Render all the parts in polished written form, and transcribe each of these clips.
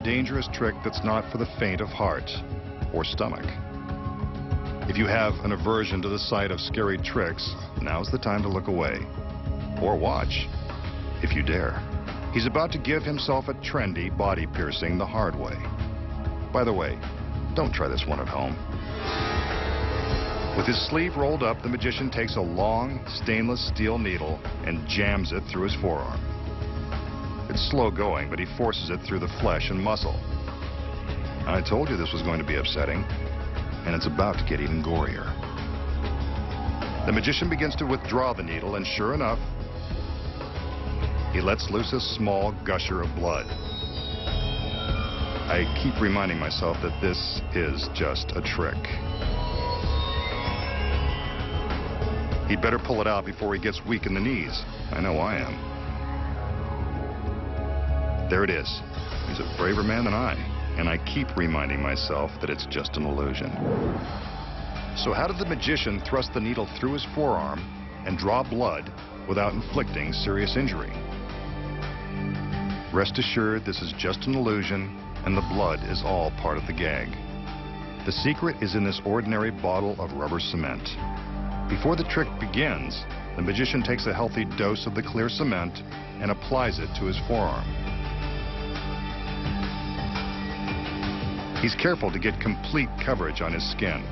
dangerous trick that's not for the faint of heart or stomach. If you have an aversion to the sight of scary tricks, now's the time to look away. Or watch, if you dare. He's about to give himself a trendy body piercing the hard way. By the way, don't try this one at home. With his sleeve rolled up, the magician takes a long stainless steel needle and jams it through his forearm. It's slow going, but he forces it through the flesh and muscle. I told you this was going to be upsetting, and it's about to get even gorier. The magician begins to withdraw the needle, and sure enough, he lets loose a small gusher of blood. I keep reminding myself that this is just a trick. He'd better pull it out before he gets weak in the knees. I know I am. There it is. He's a braver man than I, and I keep reminding myself that it's just an illusion. So how did the magician thrust the needle through his forearm and draw blood without inflicting serious injury? Rest assured, this is just an illusion, and the blood is all part of the gag. The secret is in this ordinary bottle of rubber cement. Before the trick begins, the magician takes a healthy dose of the clear cement and applies it to his forearm. He's careful to get complete coverage on his skin.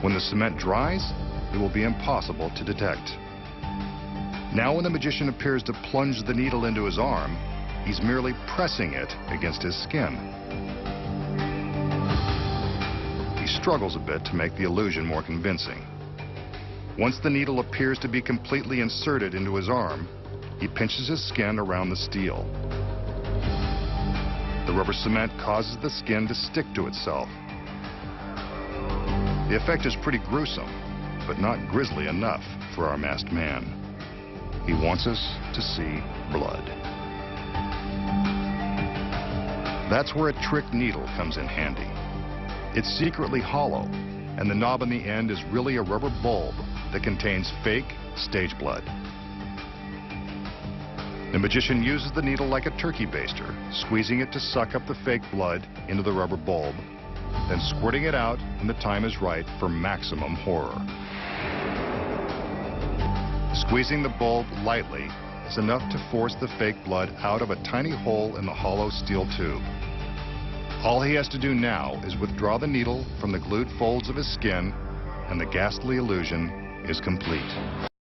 When the cement dries, it will be impossible to detect. Now when the magician appears to plunge the needle into his arm, he's merely pressing it against his skin. He struggles a bit to make the illusion more convincing. Once the needle appears to be completely inserted into his arm, he pinches his skin around the steel. The rubber cement causes the skin to stick to itself. The effect is pretty gruesome, but not grisly enough for our masked man. He wants us to see blood. That's where a trick needle comes in handy. It's secretly hollow, and the knob on the end is really a rubber bulb that contains fake stage blood. The magician uses the needle like a turkey baster, squeezing it to suck up the fake blood into the rubber bulb, then squirting it out when the time is right for maximum horror. Squeezing the bulb lightly is enough to force the fake blood out of a tiny hole in the hollow steel tube. All he has to do now is withdraw the needle from the glued folds of his skin, and the ghastly illusion is complete.